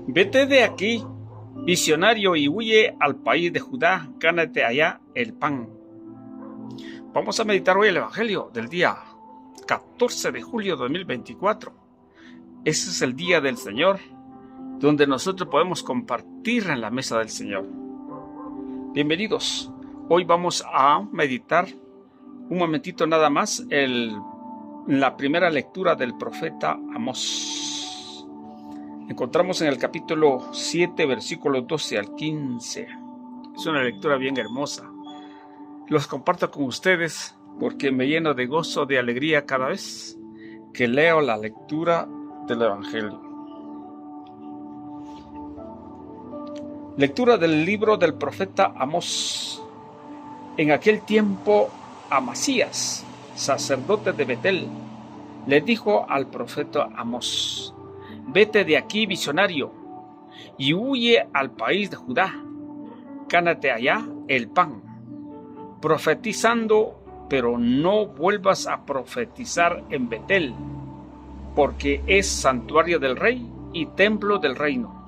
Vete de aquí, visionario, y huye al país de Judá, gánate allá el pan. Vamos a meditar hoy el Evangelio del día 14 de julio de 2024. Ese es el día del Señor, donde nosotros podemos compartir en la mesa del Señor. Bienvenidos. Hoy vamos a meditar un momentito nada más la primera lectura del profeta Amós. Encontramos en el capítulo 7, versículos 12 al 15. Es una lectura bien hermosa. Los comparto con ustedes porque me lleno de gozo, de alegría cada vez que leo la lectura del Evangelio. Lectura del libro del profeta Amós. En aquel tiempo, Amasías, sacerdote de Betel, le dijo al profeta Amós: vete de aquí, visionario, y huye al país de Judá, gánate allá el pan, profetizando, pero no vuelvas a profetizar en Betel, porque es santuario del rey y templo del reino.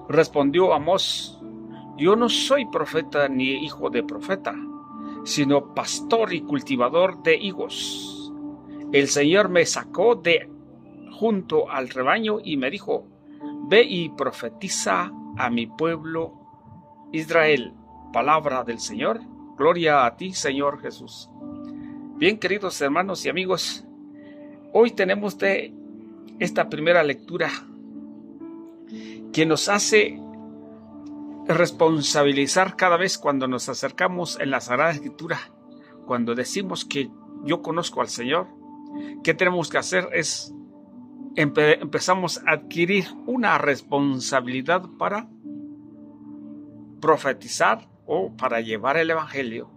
Respondió Amós: yo no soy profeta ni hijo de profeta, sino pastor y cultivador de higos. El Señor me sacó de junto al rebaño y me dijo: ve y profetiza a mi pueblo Israel. Palabra del Señor. Gloria a ti, Señor Jesús. Bien, queridos hermanos y amigos, hoy tenemos esta primera lectura que nos hace responsabilizar cada vez cuando nos acercamos en la Sagrada Escritura, cuando decimos que yo conozco al Señor. ¿Qué tenemos que hacer? Empezamos a adquirir una responsabilidad para profetizar o para llevar el Evangelio.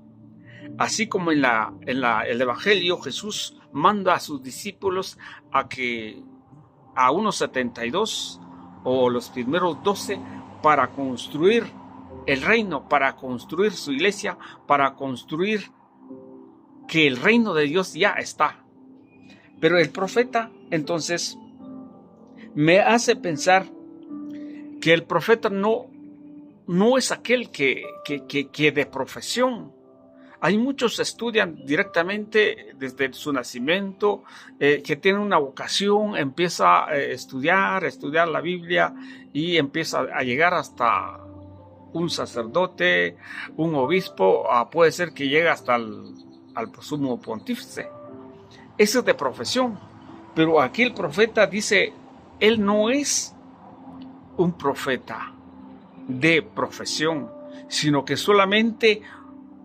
Así como en el Evangelio Jesús manda a sus discípulos a unos 72 o los primeros 12 para construir el reino, para construir su iglesia, para construir que el reino de Dios ya está. Pero el profeta entonces me hace pensar que el profeta no es aquel que de profesión. Hay muchos que estudian directamente desde su nacimiento, que tienen una vocación, empieza a estudiar la Biblia y empieza a llegar hasta un sacerdote, un obispo, puede ser que llegue hasta al sumo pontífice. Eso es de profesión. Pero aquí el profeta dice, él no es un profeta de profesión, sino que solamente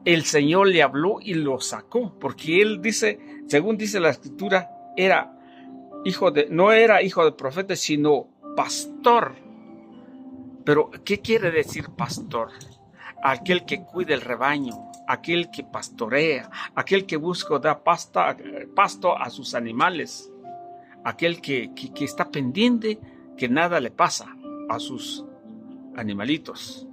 el Señor le habló y lo sacó, porque él dice, según dice la Escritura, no era hijo de profeta, sino pastor. Pero, ¿qué quiere decir pastor? Aquel que cuida el rebaño, aquel que pastorea, aquel que busca dar pasto a sus animales, aquel que está pendiente que nada le pasa a sus animalitos.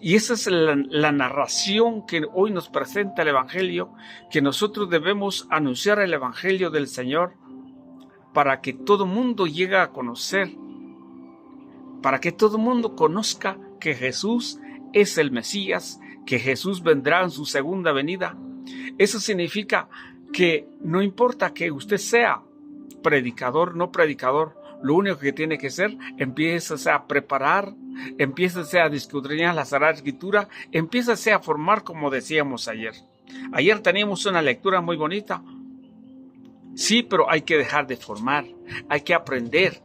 Y esa es la narración que hoy nos presenta el Evangelio, que nosotros debemos anunciar el Evangelio del Señor para que todo mundo llegue a conocer, para que todo mundo conozca que Jesús es el Mesías, que Jesús vendrá en su segunda venida. Eso significa que no importa que usted sea predicador, no predicador, lo único que tiene que hacer, empiézase a preparar, empiézase a escudriñar la Sagrada Escritura, empiézase a formar, como decíamos ayer. Ayer teníamos una lectura muy bonita. Sí, pero hay que dejar de formar, hay que aprender.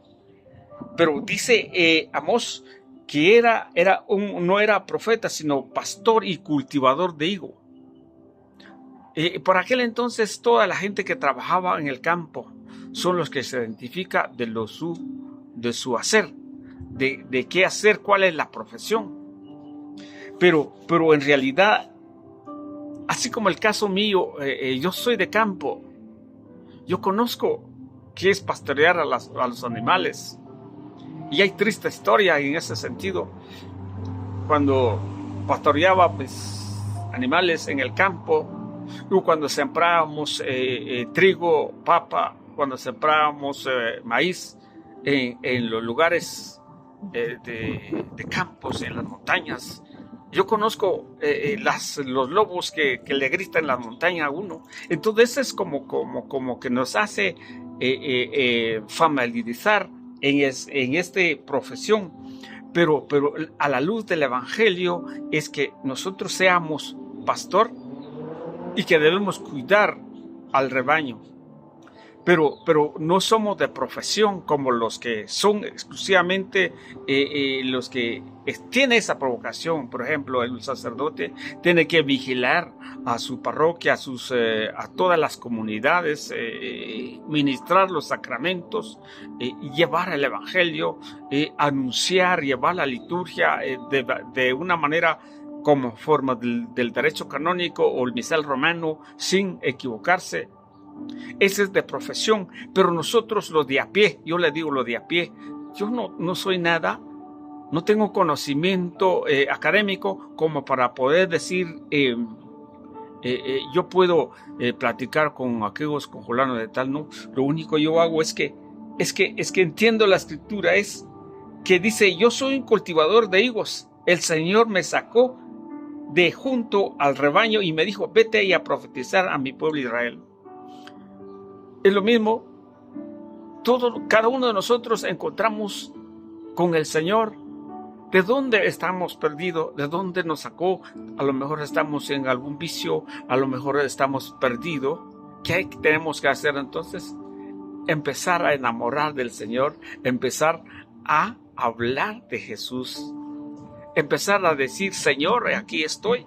Pero dice Amós que no era profeta, sino pastor y cultivador de higo. Por aquel entonces, toda la gente que trabajaba en el campo son los que se identifica de su hacer, de qué hacer, cuál es la profesión. Pero en realidad, así como el caso mío, yo soy de campo, yo conozco qué es pastorear a los animales. Y hay triste historia en ese sentido. Cuando pastoreaba animales en el campo, cuando sembrábamos trigo, papa, cuando sembrábamos maíz en los lugares de campos en las montañas. Yo conozco los lobos que le gritan en la montaña a uno. Entonces es como que nos hace familiarizar en esta profesión. Pero a la luz del Evangelio es que nosotros seamos pastor y que debemos cuidar al rebaño. Pero no somos de profesión como los que son exclusivamente los que tienen esa provocación. Por ejemplo, el sacerdote tiene que vigilar a su parroquia, a todas las comunidades, ministrar los sacramentos, llevar el Evangelio, anunciar, llevar la liturgia de una manera como forma del derecho canónico o el misal romano, sin equivocarse. Ese es de profesión, pero nosotros los de a pie, yo le digo lo de a pie, yo no soy nada, no tengo conocimiento académico como para poder decir, yo puedo platicar con aquellos, con fulano de tal, no. Lo único que yo hago es que entiendo la escritura, es que dice, yo soy un cultivador de higos, el Señor me sacó de junto al rebaño y me dijo, vete y a profetizar a mi pueblo Israel. Es lo mismo, cada uno de nosotros encontramos con el Señor. ¿De dónde estamos perdidos? ¿De dónde nos sacó? A lo mejor estamos en algún vicio, a lo mejor estamos perdidos. ¿Qué tenemos que hacer entonces? Empezar a enamorar del Señor, empezar a hablar de Jesús, empezar a decir, Señor, aquí estoy.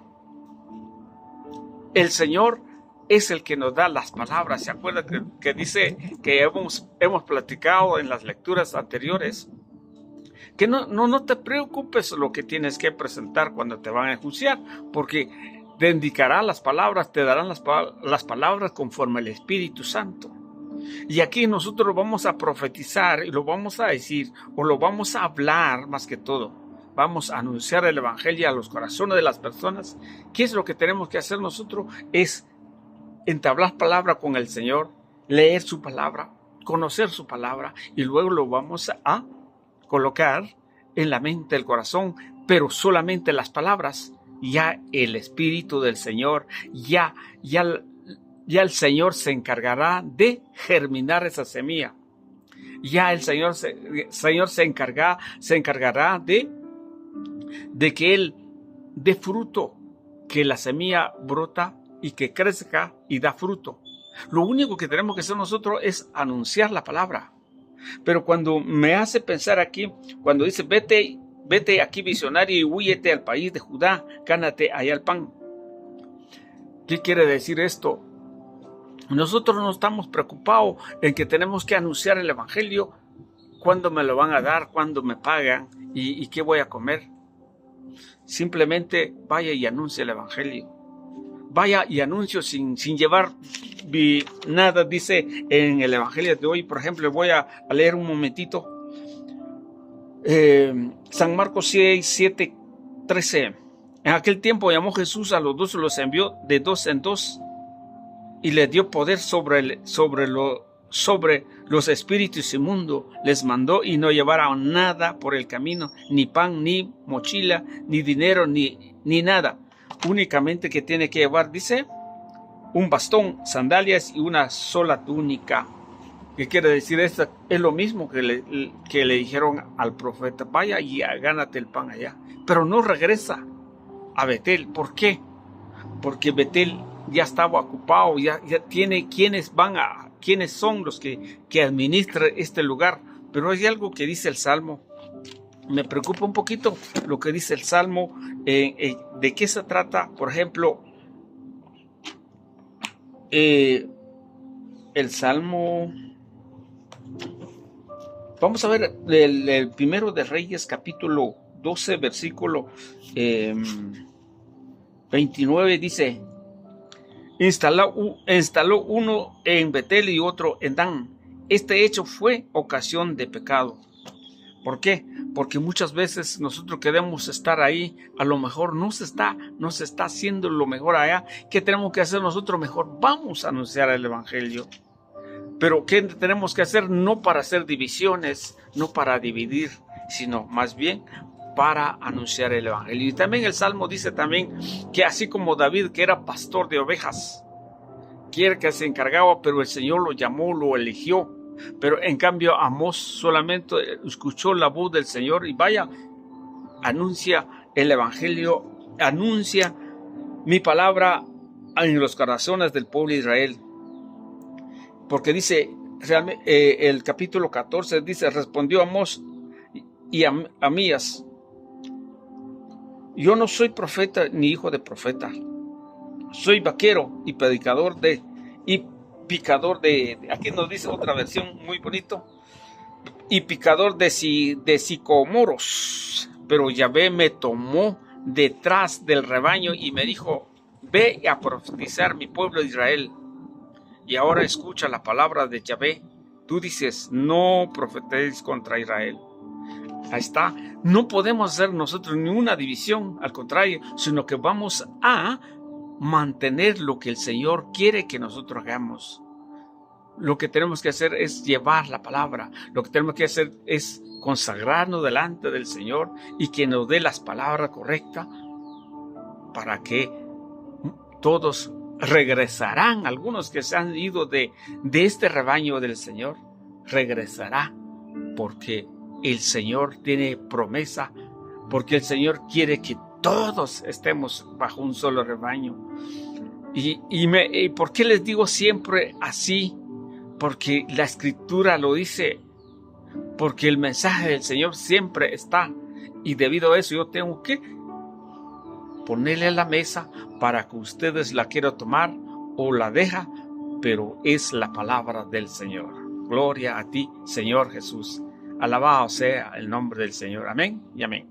El Señor es el que nos da las palabras. ¿Se acuerdan que dice que hemos platicado en las lecturas anteriores? Que no te preocupes lo que tienes que presentar cuando te van a enjuiciar, porque te indicarán las palabras, te darán las palabras conforme al Espíritu Santo. Y aquí nosotros lo vamos a profetizar y lo vamos a decir, o lo vamos a hablar más que todo. Vamos a anunciar el Evangelio a los corazones de las personas. ¿Qué es lo que tenemos que hacer nosotros? Es entablar palabra con el Señor, leer su palabra, conocer su palabra, y luego lo vamos a colocar en la mente, el corazón, pero solamente las palabras. Ya el Espíritu del Señor, ya el Señor se encargará de germinar esa semilla. Ya el Señor se encargará de que Él dé fruto, que la semilla brota y que crezca y da fruto. Lo único que tenemos que hacer nosotros es anunciar la palabra. Pero cuando me hace pensar aquí, cuando dice, vete aquí visionario y huyete al país de Judá, gánate allá el pan. ¿Qué quiere decir esto? Nosotros no estamos preocupados en que tenemos que anunciar el Evangelio, cuándo me lo van a dar, cuándo me pagan y qué voy a comer. Simplemente vaya y anuncie el Evangelio. Vaya y anuncio sin llevar nada. Dice en el Evangelio de hoy, por ejemplo, voy a leer un momentito. San Marcos 6, 7, 13. En aquel tiempo llamó Jesús a los 12, los envió de dos en dos y les dio poder sobre los espíritus inmundos. Les mandó y no llevaran nada por el camino, ni pan, ni mochila, ni dinero, ni nada. Únicamente que tiene que llevar, dice, un bastón, sandalias y una sola túnica. ¿Qué quiere decir esto? Es lo mismo que le dijeron al profeta, vaya y gánate el pan allá. Pero no regresa a Betel. ¿Por qué? Porque Betel ya estaba ocupado, ya tiene quienes son los que administran este lugar. Pero hay algo que dice el Salmo. Me preocupa un poquito lo que dice el Salmo, de qué se trata. Por ejemplo, el Salmo, vamos a ver el primero de Reyes, capítulo 12, versículo 29, dice, instaló uno en Betel y otro en Dan. Este hecho fue ocasión de pecado. ¿Por qué? Porque muchas veces nosotros queremos estar ahí, a lo mejor no se está haciendo lo mejor allá. ¿Qué tenemos que hacer nosotros? Mejor vamos a anunciar el Evangelio. Pero ¿qué tenemos que hacer? No para hacer divisiones, no para dividir, sino más bien para anunciar el evangelio. Y también el Salmo dice también que así como David, que era pastor de ovejas, que se encargaba, pero el Señor lo llamó, lo eligió. Pero en cambio Amós solamente escuchó la voz del Señor y vaya, anuncia el evangelio, anuncia mi palabra en los corazones del pueblo de Israel. Porque dice, el capítulo 14 dice, respondió Amós y Amías: yo no soy profeta ni hijo de profeta, soy vaquero y predicador y picador de, aquí nos dice otra versión muy bonito, y picador de sicomoros. Pero Yahvé me tomó detrás del rebaño y me dijo: ve a profetizar mi pueblo de Israel. Y ahora escucha la palabra de Yahvé. Tú dices: no profetéis contra Israel. Ahí está. No podemos hacer nosotros ninguna división, al contrario, sino que vamos a mantener lo que el Señor quiere que nosotros hagamos. Lo que tenemos que hacer es llevar la palabra. Lo que tenemos que hacer es consagrarnos delante del Señor y que nos dé las palabras correctas para que todos regresarán. Algunos que se han ido de este rebaño del Señor, regresará porque el Señor tiene promesa, porque el Señor quiere que todos estemos bajo un solo rebaño. ¿Y por qué les digo siempre así? Porque la Escritura lo dice, porque el mensaje del Señor siempre está, y debido a eso yo tengo que ponerle a la mesa para que ustedes la quieran tomar o la dejan, pero es la palabra del Señor. Gloria a ti, Señor Jesús. Alabado sea el nombre del Señor. Amén y amén.